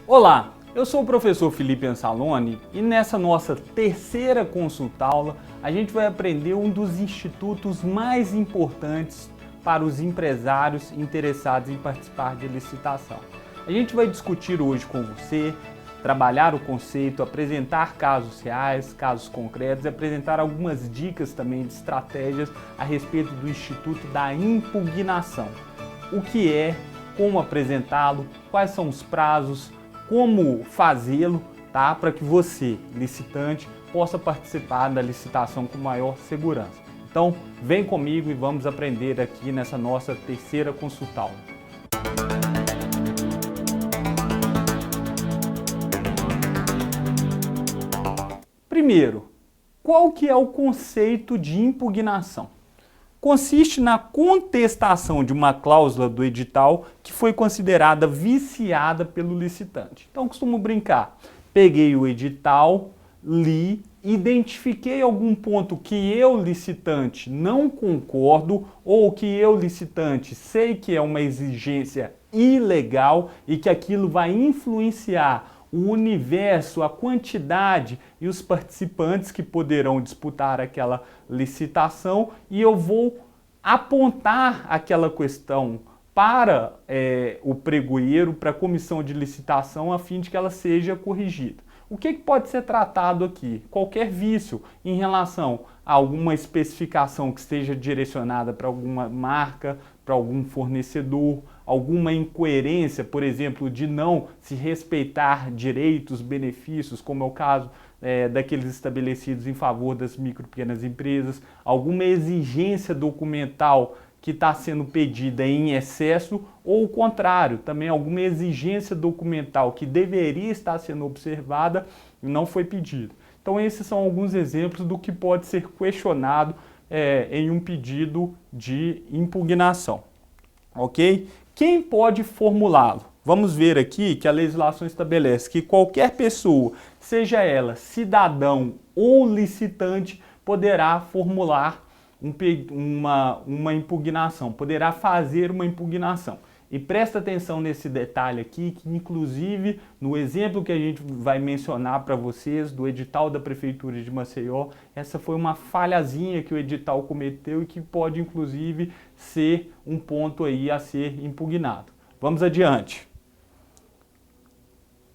Olá, eu sou o professor Felipe Ansaloni e nessa nossa terceira consulta-aula a gente vai aprender um dos institutos mais importantes para os empresários interessados em participar de licitação. A gente vai discutir hoje com você, trabalhar o conceito, apresentar casos reais, casos concretos e apresentar algumas dicas também de estratégias a respeito do Instituto da Impugnação. O que é, como apresentá-lo, quais são os prazos, como fazê-lo, tá? Para que você, licitante, possa participar da licitação com maior segurança. Então, vem comigo e vamos aprender aqui nessa nossa terceira consulta-aula. Primeiro, qual que é o conceito de impugnação? Consiste na contestação de uma cláusula do edital que foi considerada viciada pelo licitante. Então, costumo brincar. Peguei o edital, li, identifiquei algum ponto que eu, licitante, não concordo ou que eu, licitante, sei que é uma exigência ilegal e que aquilo vai influenciar o universo, a quantidade e os participantes que poderão disputar aquela licitação, e eu vou apontar aquela questão para o pregoeiro, para a comissão de licitação, a fim de que ela seja corrigida. O que pode ser tratado aqui? Qualquer vício em relação a alguma especificação que esteja direcionada para alguma marca, para algum fornecedor, alguma incoerência, por exemplo, de não se respeitar direitos, benefícios, como é o caso daqueles estabelecidos em favor das micro e pequenas empresas, alguma exigência documental que está sendo pedida em excesso, ou o contrário, também alguma exigência documental que deveria estar sendo observada e não foi pedida. Então esses são alguns exemplos do que pode ser questionado em um pedido de impugnação, ok? Quem pode formulá-lo? Vamos ver aqui que a legislação estabelece que qualquer pessoa, seja ela cidadão ou licitante, poderá formular uma impugnação, poderá fazer uma impugnação. E presta atenção nesse detalhe aqui, que inclusive no exemplo que a gente vai mencionar para vocês, do edital da Prefeitura de Maceió, essa foi uma falhazinha que o edital cometeu e que pode inclusive ser um ponto aí a ser impugnado. Vamos adiante.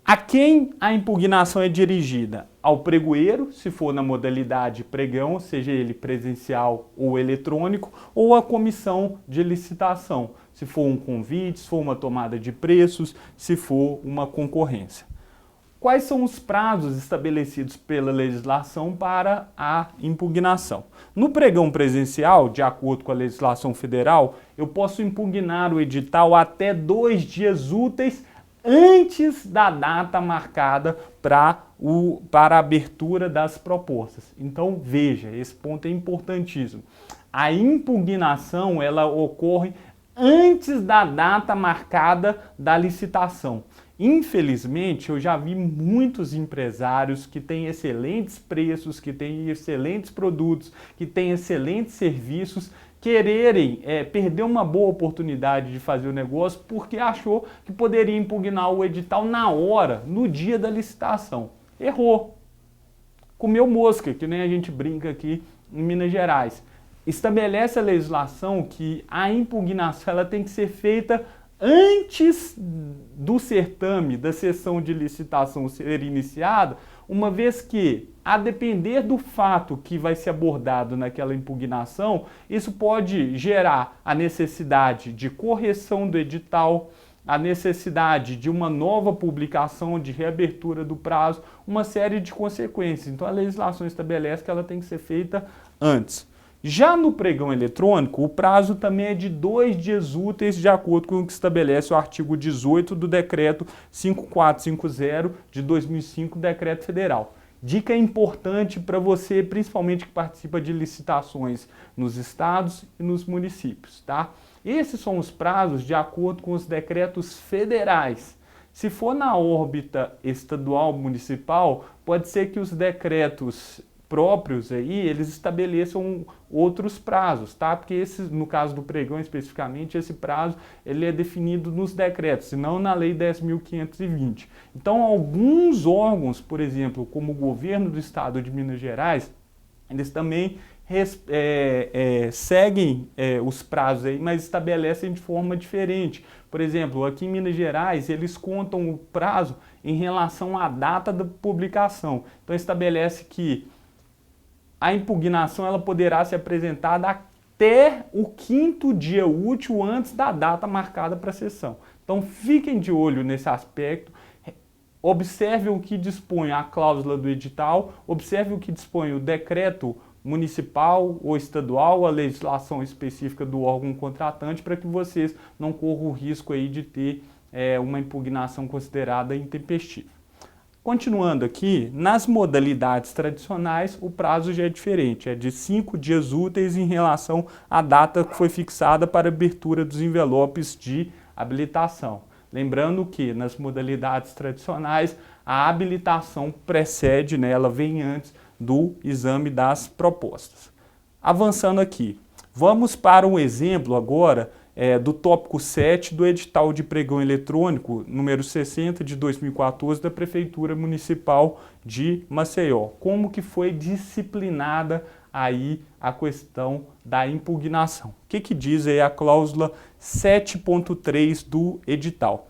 A quem a impugnação é dirigida? Ao pregoeiro, se for na modalidade pregão, seja ele presencial ou eletrônico, ou à comissão de licitação, se for um convite, se for uma tomada de preços, se for uma concorrência. Quais são os prazos estabelecidos pela legislação para a impugnação? No pregão presencial, de acordo com a legislação federal, eu posso impugnar o edital até 2 dias úteis antes da data marcada para a abertura das propostas. Então veja, esse ponto é importantíssimo. A impugnação ela ocorre antes da data marcada da licitação. Infelizmente, eu já vi muitos empresários que têm excelentes preços, que têm excelentes produtos, que têm excelentes serviços, quererem perder uma boa oportunidade de fazer o negócio porque achou que poderia impugnar o edital na hora, no dia da licitação. Errou. Comeu mosca, que nem a gente brinca aqui em Minas Gerais. Estabelece a legislação que a impugnação ela tem que ser feita antes do certame, da sessão de licitação ser iniciada, uma vez que, a depender do fato que vai ser abordado naquela impugnação, isso pode gerar a necessidade de correção do edital, a necessidade de uma nova publicação, de reabertura do prazo, uma série de consequências. Então a legislação estabelece que ela tem que ser feita antes. Já no pregão eletrônico, o prazo também é de 2 dias úteis, de acordo com o que estabelece o artigo 18 do Decreto 5450 de 2005, Decreto Federal. Dica importante para você, principalmente que participa de licitações nos estados e nos municípios, tá? Esses são os prazos de acordo com os decretos federais. Se for na órbita estadual municipal, pode ser que os decretos próprios aí, eles estabeleçam outros prazos, tá? Porque esse, no caso do pregão especificamente, esse prazo ele é definido nos decretos, e não na Lei 10.520. Então, alguns órgãos, por exemplo, como o governo do estado de Minas Gerais, eles também seguem os prazos aí, mas estabelecem de forma diferente. Por exemplo, aqui em Minas Gerais, eles contam o prazo em relação à data da publicação. Então, estabelece que a impugnação ela poderá ser apresentada até o 5º dia útil antes da data marcada para a sessão. Então, fiquem de olho nesse aspecto. Observe o que dispõe a cláusula do edital, observe o que dispõe o decreto municipal ou estadual, a legislação específica do órgão contratante, para que vocês não corram o risco aí de ter uma impugnação considerada intempestiva. Continuando aqui, nas modalidades tradicionais, o prazo já é diferente, é de 5 dias úteis em relação à data que foi fixada para abertura dos envelopes de habilitação. Lembrando que nas modalidades tradicionais, a habilitação precede, né, ela vem antes do exame das propostas. Avançando aqui, vamos para um exemplo agora do tópico 7 do edital de pregão eletrônico, número 60 de 2014, da Prefeitura Municipal de Maceió. Como que foi disciplinada aí a questão da impugnação. O que diz aí a cláusula 7.3 do edital?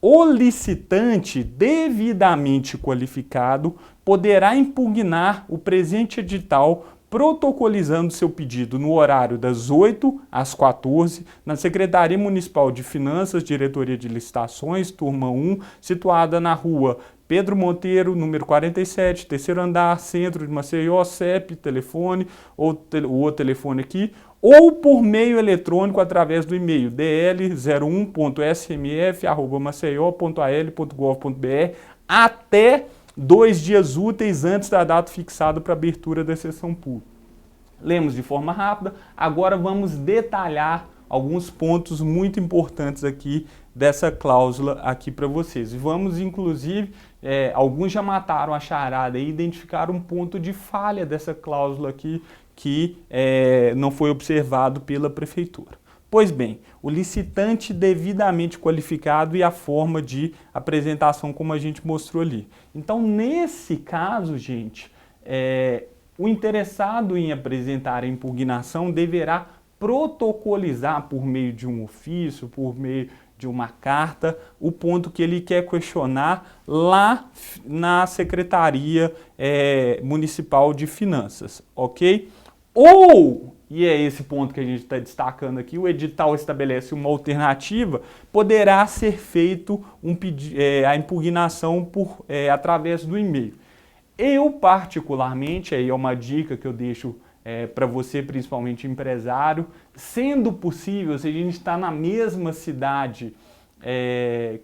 O licitante devidamente qualificado poderá impugnar o presente edital protocolizando seu pedido no horário das 8 às 14 na Secretaria Municipal de Finanças, Diretoria de Licitações, turma 1, situada na rua Pedro Monteiro, número 47, terceiro andar, centro de Maceió, CEP, telefone, ou o telefone aqui, ou por meio eletrônico através do e-mail dl01.smf@maceió.al.gov.br até 2 dias úteis antes da data fixada para abertura da sessão pública. Lemos de forma rápida, agora vamos detalhar alguns pontos muito importantes aqui dessa cláusula aqui para vocês. E vamos, inclusive, alguns já mataram a charada e identificaram um ponto de falha dessa cláusula aqui que não foi observado pela Prefeitura. Pois bem, o licitante devidamente qualificado e a forma de apresentação como a gente mostrou ali. Então, nesse caso, gente, o interessado em apresentar a impugnação deverá protocolizar por meio de um ofício, por meio de uma carta, o ponto que ele quer questionar lá na Secretaria Municipal de Finanças, ok? Ou, e é esse ponto que a gente está destacando aqui, o edital estabelece uma alternativa, poderá ser feito a impugnação através do e-mail. Eu, particularmente, aí é uma dica que eu deixo para você, principalmente empresário, sendo possível, se a gente está na mesma cidade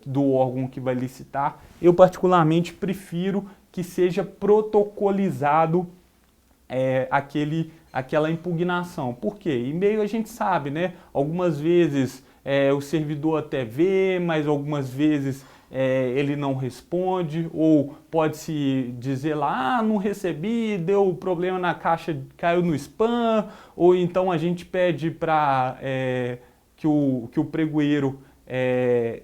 do órgão que vai licitar, eu particularmente prefiro que seja protocolizado aquela impugnação. Por quê? E-mail a gente sabe, né? Algumas vezes o servidor até vê, mas algumas vezes ele não responde, ou pode-se dizer lá, não recebi, deu problema na caixa, caiu no spam, ou então a gente pede para que o pregoeiro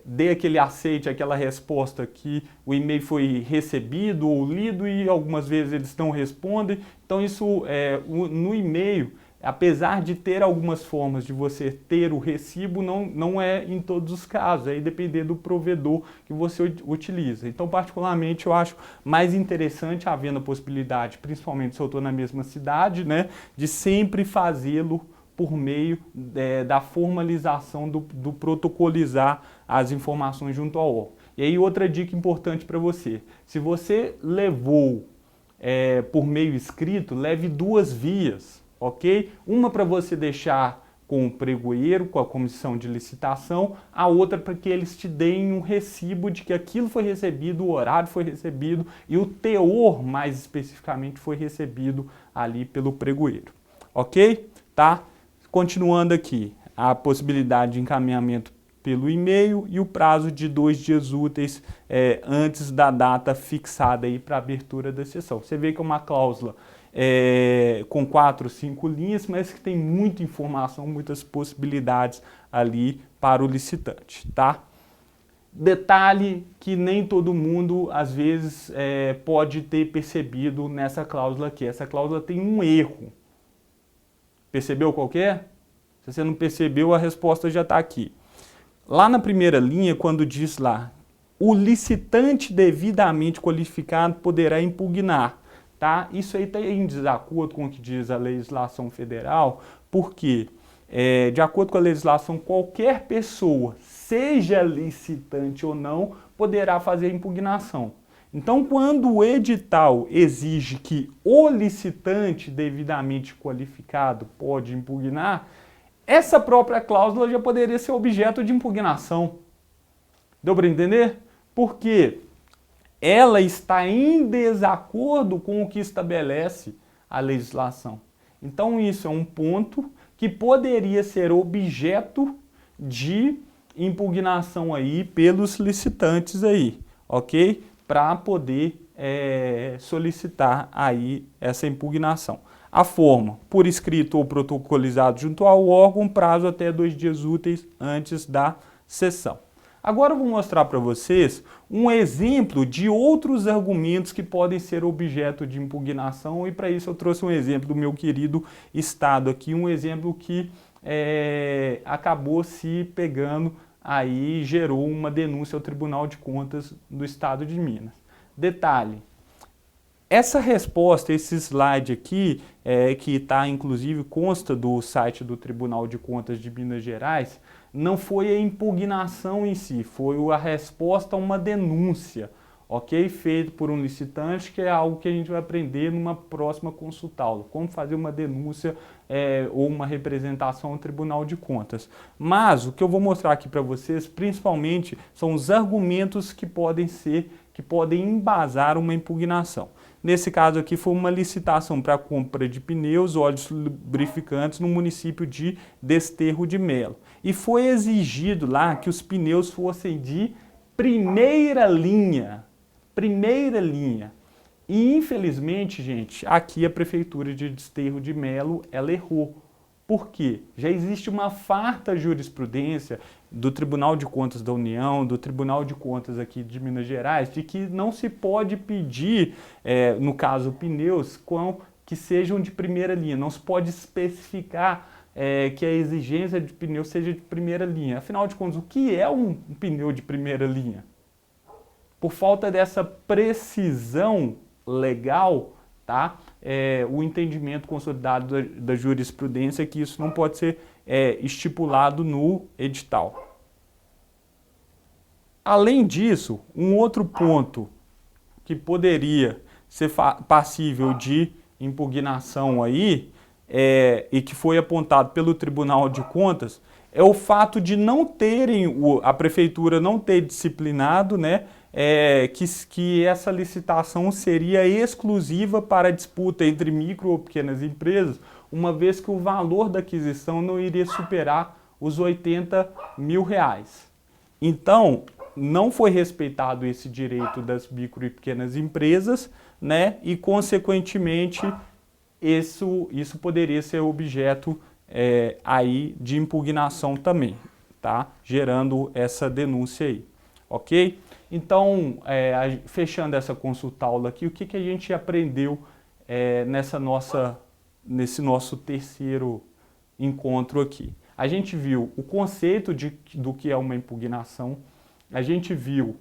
dê aquele aceite, aquela resposta que o e-mail foi recebido ou lido e algumas vezes eles não respondem. Então isso no e-mail, apesar de ter algumas formas de você ter o recibo, não é em todos os casos, aí depender do provedor que você utiliza. Então, particularmente, eu acho mais interessante, havendo a possibilidade, principalmente se eu estou na mesma cidade, né, de sempre fazê-lo por meio da formalização do protocolizar as informações junto ao órgão. E aí outra dica importante para você, se você levou por meio escrito, leve 2 vias, ok? Uma para você deixar com o pregoeiro, com a comissão de licitação, a outra para que eles te deem um recibo de que aquilo foi recebido, o horário foi recebido e o teor, mais especificamente, foi recebido ali pelo pregoeiro, ok? Tá? Continuando aqui, a possibilidade de encaminhamento pelo e-mail e o prazo de 2 dias úteis antes da data fixada aí para a abertura da sessão. Você vê que é uma cláusula com 4 ou 5 linhas, mas que tem muita informação, muitas possibilidades ali para o licitante, tá? Detalhe que nem todo mundo, às vezes, pode ter percebido nessa cláusula aqui. Essa cláusula tem um erro. Percebeu qual que é? Se você não percebeu, a resposta já está aqui. Lá na primeira linha, quando diz lá, o licitante devidamente qualificado poderá impugnar, tá? Isso aí está em desacordo com o que diz a legislação federal, porque, de acordo com a legislação, qualquer pessoa, seja licitante ou não, poderá fazer impugnação. Então, quando o edital exige que o licitante devidamente qualificado pode impugnar, essa própria cláusula já poderia ser objeto de impugnação. Deu para entender? Porque ela está em desacordo com o que estabelece a legislação. Então, isso é um ponto que poderia ser objeto de impugnação aí pelos licitantes aí, ok? Para poder solicitar aí essa impugnação. A forma, por escrito ou protocolizado junto ao órgão, prazo até 2 dias úteis antes da sessão. Agora eu vou mostrar para vocês um exemplo de outros argumentos que podem ser objeto de impugnação, e para isso eu trouxe um exemplo do meu querido estado aqui, um exemplo que acabou se pegando aí, gerou uma denúncia ao Tribunal de Contas do Estado de Minas. Detalhe, essa resposta, esse slide aqui, que está inclusive consta do site do Tribunal de Contas de Minas Gerais, não foi a impugnação em si, foi a resposta a uma denúncia, ok? Feito por um licitante, que é algo que a gente vai aprender numa próxima consulta-aula, como fazer uma denúncia ou uma representação ao Tribunal de Contas. Mas o que eu vou mostrar aqui para vocês, principalmente, são os argumentos que podem embasar uma impugnação. Nesse caso aqui foi uma licitação para compra de pneus, óleos lubrificantes no município de Desterro de Melo. E foi exigido lá que os pneus fossem de primeira linha. Primeira linha. E infelizmente, gente, aqui a Prefeitura de Desterro de Melo, ela errou. Por quê? Já existe uma farta jurisprudência do Tribunal de Contas da União, do Tribunal de Contas aqui de Minas Gerais, de que não se pode pedir, no caso pneus, que sejam de primeira linha. Não se pode especificar que a exigência de pneu seja de primeira linha. Afinal de contas, o que é um pneu de primeira linha? Por falta dessa precisão legal, tá? O entendimento consolidado da jurisprudência é que isso não pode ser estipulado no edital. Além disso, um outro ponto que poderia ser passível de impugnação aí, e que foi apontado pelo Tribunal de Contas, é o fato de não terem, a Prefeitura não ter disciplinado, né, que essa licitação seria exclusiva para a disputa entre micro ou pequenas empresas, uma vez que o valor da aquisição não iria superar os R$80 mil. Então, não foi respeitado esse direito das micro e pequenas empresas, né, e consequentemente isso poderia ser objeto aí de impugnação também, tá? Gerando essa denúncia aí, ok? Então, fechando essa consulta-aula aqui, o que a gente aprendeu nesse nosso terceiro encontro aqui? A gente viu o conceito do que é uma impugnação, a gente viu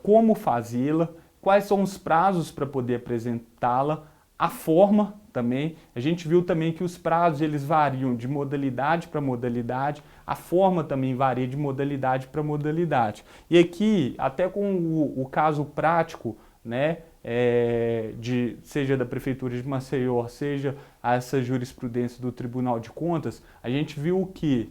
como fazê-la, quais são os prazos para poder apresentá-la, a forma também, a gente viu também que os prazos eles variam de modalidade para modalidade, a forma também varia de modalidade para modalidade. E aqui, até com o caso prático, né, seja da Prefeitura de Maceió, seja essa jurisprudência do Tribunal de Contas, a gente viu que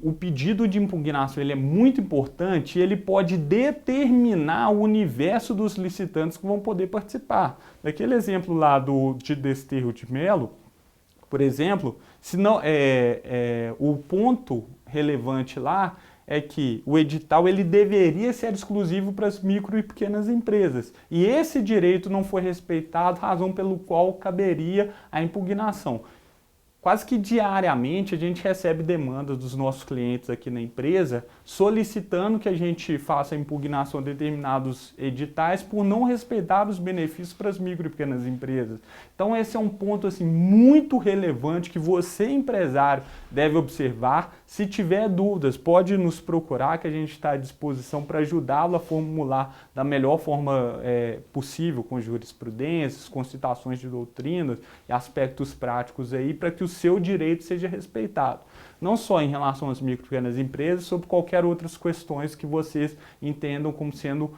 o pedido de impugnação ele é muito importante e ele pode determinar o universo dos licitantes que vão poder participar. Naquele exemplo lá de Desterro de Melo, por exemplo, se não, o ponto relevante lá é que o edital ele deveria ser exclusivo para as micro e pequenas empresas. E esse direito não foi respeitado, razão pelo qual caberia a impugnação. Quase que diariamente a gente recebe demandas dos nossos clientes aqui na empresa solicitando que a gente faça a impugnação de determinados editais por não respeitar os benefícios para as micro e pequenas empresas. Então esse é um ponto assim, muito relevante que você, empresário, deve observar. Se tiver dúvidas, pode nos procurar que a gente está à disposição para ajudá-lo a formular da melhor forma possível, com jurisprudências, com citações de doutrinas e aspectos práticos aí, para que o seu direito seja respeitado. Não só em relação às micro e pequenas empresas, sobre qualquer outras questões que vocês entendam como sendo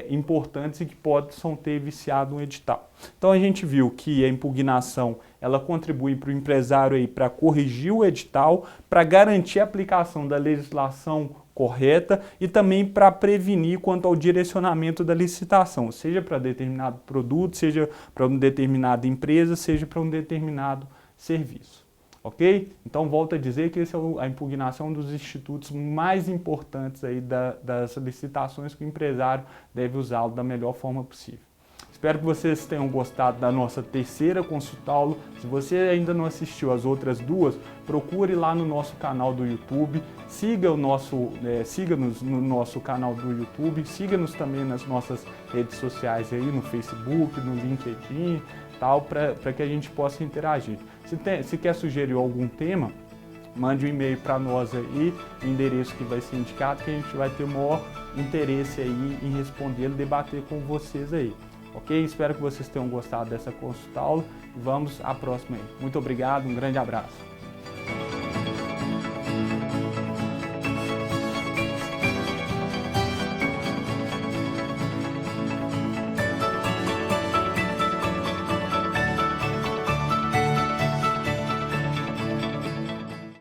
importantes e que possam ter viciado um edital. Então a gente viu que a impugnação ela contribui para o empresário aí para corrigir o edital, para garantir a aplicação da legislação correta e também para prevenir quanto ao direcionamento da licitação, seja para determinado produto, seja para uma determinada empresa, seja para um determinado serviço. Ok? Então, volto a dizer que essa é a impugnação dos institutos mais importantes aí das licitações que o empresário deve usá-lo da melhor forma possível. Espero que vocês tenham gostado da nossa terceira consulta-aula. Se você ainda não assistiu as outras duas, procure lá no nosso canal do YouTube, siga-nos no nosso canal do YouTube, siga-nos também nas nossas redes sociais aí, no Facebook, no LinkedIn, tal, para que a gente possa interagir. Se quer sugerir algum tema, mande um e-mail para nós aí, o endereço que vai ser indicado, que a gente vai ter o maior interesse aí em responder e debater com vocês aí. Ok? Espero que vocês tenham gostado dessa consulta-aula e vamos à próxima aí. Muito obrigado, um grande abraço.